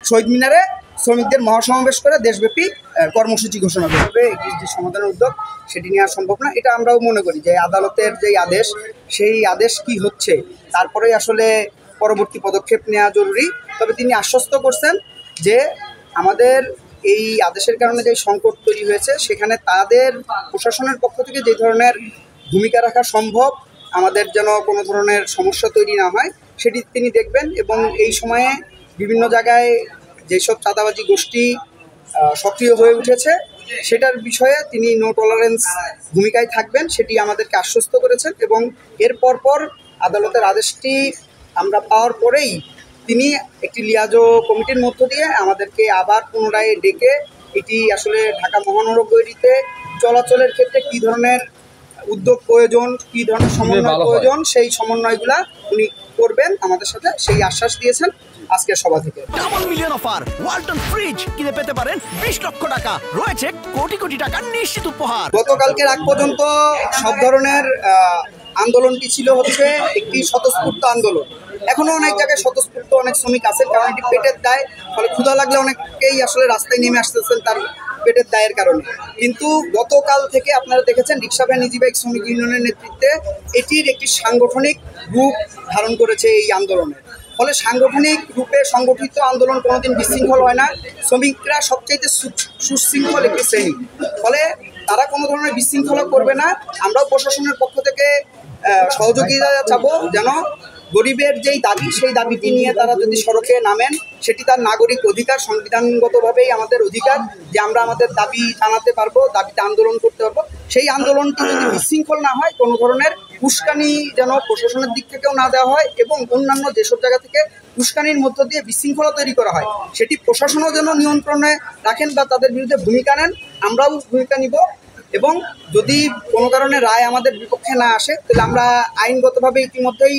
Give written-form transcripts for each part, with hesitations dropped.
শহীদ মিনারে শ্রমিকদের মহাসমাবেশ করে দেশব্যাপী কর্মসূচি ঘোষণা করবে। এটি যে সমাধানের উদ্যোগ সেটি নেওয়া সম্ভব না, এটা আমরাও মনে করি যে আদালতের যেই আদেশ সেই আদেশ কি হচ্ছে তারপরেই আসলে পরবর্তী পদক্ষেপ নেওয়া জরুরি। তবে তিনি আশ্বস্ত করছেন যে আমাদের এই আদেশের কারণে যে সংকট তৈরি হয়েছে সেখানে তাদের প্রশাসনের পক্ষ থেকে যে ধরনের ভূমিকা রাখা সম্ভব, আমাদের যেন কোনো ধরনের সমস্যা তৈরি না হয় সেটি তিনি দেখবেন। এবং এই সময়ে বিভিন্ন জায়গায় যেসব চাঁদাবাজি গোষ্ঠী সক্রিয় হয়ে উঠেছে সেটার বিষয়ে তিনি নো টলারেন্স ভূমিকায় থাকবেন, সেটি আমাদেরকে আশ্বস্ত করেছেন। এবং এর পর আদালতের আদেশটি আমরা পাওয়ার পরেই তিনি একটি লিয়াজো কমিটির মধ্য দিয়ে আমাদেরকে আবার পুনরায় ডেকে এটি আসলে ঢাকা মহানগরীতে চলাচলের ক্ষেত্রে কী ধরনের উদ্যোগ প্রয়োজন, কী ধরনের সমন্বয় প্রয়োজন, সেই সমন্বয়গুলা উনি করবেন আমাদের সাথে, সেই আশ্বাস দিয়েছেন আজকের সভা থেকে। Double million offer, Walton fridge কিনে পেতে পারেন 20 লক্ষ টাকা, রয়েছে কোটি কোটি টাকার নিশ্চিত উপহার। গতকালকের আগ পর্যন্ত সব ধরনের আন্দোলনটি ছিল হচ্ছে একটি স্বতঃস্ফূর্ত আন্দোলন। এখনো অনেক জায়গায় স্বতঃস্ফূর্ত অনেক শ্রমিক আছে, কারণ এটি পেটের দায়, ফলে ক্ষুধা লাগলে অনেকেই আসলে রাস্তায় নেমে আসতেছেন তার পেটের দায়ের কারণে। কিন্তু গতকাল থেকে আপনারা দেখেছেন রিক্সা ভ্যান ইজি বাইক শ্রমিক ইউনিয়নের নেতৃত্বে এটির একটি সাংগঠনিক রূপ ধারণ করেছে এই আন্দোলনের। ফলে সাংগঠনিক রূপে সংগঠিত আন্দোলন কোনোদিন বিশৃঙ্খল হয় না। শ্রমিকরা সবচাইতে সুশৃঙ্খল একটি শ্রেণী, ফলে তারা কোনো ধরনের বিশৃঙ্খলা করবে না। আমরাও প্রশাসনের পক্ষ থেকে সহযোগিতা চাবো যেন গরিবের যেই দাবি সেই দাবিটি নিয়ে তারা যদি সড়কে নামেন, সেটি তার নাগরিক অধিকার, সংবিধানগতভাবেই আমাদের অধিকার যে আমরা আমাদের দাবি জানাতে পারবো, দাবিতে আন্দোলন করতে পারবো। সেই আন্দোলনটি যদি বিশৃঙ্খল না হয়, কোনো ধরনের উস্কানি যেন প্রশাসনের দিক থেকেও না দেওয়া হয় এবং অন্যান্য যেসব জায়গা থেকে উস্কানির মধ্য দিয়ে বিশৃঙ্খলা তৈরি করা হয় সেটি প্রশাসনও যেন নিয়ন্ত্রণে রাখেন বা তাদের বিরুদ্ধে ভূমিকা নেন, আমরাও ভূমিকা নিব। এবং যদি কোনো কারণে রায় আমাদের বিপক্ষে না আসে তাহলে আমরা আইনগতভাবে ইতিমধ্যেই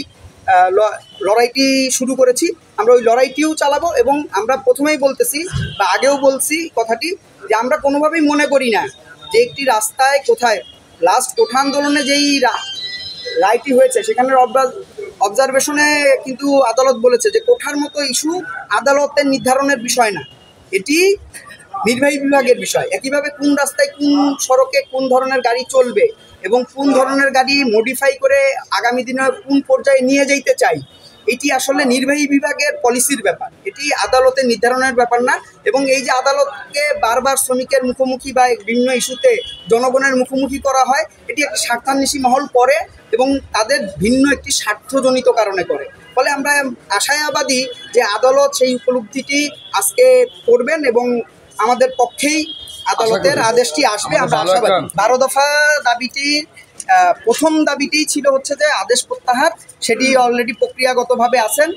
লড়াইটি শুরু করেছি, আমরা ওই লড়াইটিও চালাবো। এবং আমরা প্রথমেই বলতেছি বা আগেও বলছি কথাটি যে আমরা কোনোভাবেই মনে করি না যে একটি রাস্তায় কোথায় লাস্ট কোঠা আন্দোলনে যেই রায়টি হয়েছে সেখানের অবজারভেশনে কিন্তু আদালত বলেছে যে কোঠার মতো ইস্যু আদালতের নির্ধারণের বিষয় না, এটি নির্বাহী বিভাগের বিষয়। একইভাবে কোন রাস্তায় কোন সড়কে কোন ধরনের গাড়ি চলবে এবং কোন ধরনের গাড়ি মডিফাই করে আগামী দিনে কোন পর্যায়ে নিয়ে যেতে চাই, এটি আসলে নির্বাহী বিভাগের পলিসির ব্যাপার, এটি আদালতের নির্ধারণের ব্যাপার না। এবং এই যে আদালতকে বারবার শ্রমিকের মুখোমুখি বা বিভিন্ন ইস্যুতে জনগণের মুখোমুখি করা হয়, এটি একটি স্বার্থান্বেষী মহল করে এবং তাদের ভিন্ন একটি স্বার্থজনিত কারণে করে। ফলে আমরা আশাবাদী যে আদালত সেই উপলব্ধিটি আজকে করবেন এবং আমাদের পক্ষেই আদালতের আদেশটি আসবে। আমরা আশাবাদী 12 দফা দাবিটির প্রথম দাবিটি ছিল হচ্ছে যে আদেশ প্রত্যাহার, সেটি অলরেডি প্রক্রিয়াগতভাবে আছেন।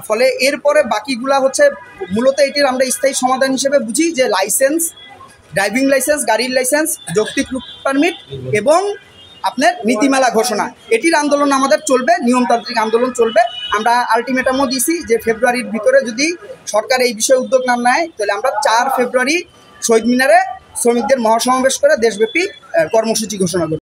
ফলে এরপরে বাকিগুলা হচ্ছে মূলত এটির আমরা স্থায়ী সমাধান হিসেবে বুঝি যে লাইসেন্স, ড্রাইভিং লাইসেন্স, গাড়ির লাইসেন্স, যৌক্তিক রুট পারমিট এবং আপনার নীতিমালা ঘোষণা, এটির আন্দোলন আমাদের চলবে, নিয়মতান্ত্রিক আন্দোলন চলবে। আমরা আলটিমেটামও দিয়েছি যে ফেব্রুয়ারির ভিতরে যদি সরকার এই বিষয়ে উদ্যোগ না নেয় তাহলে আমরা 4 ফেব্রুয়ারি শহীদ মিনারে শ্রমিকদের মহাসমাবেশ করে দেশব্যাপী কর্মসূচি ঘোষণা করব।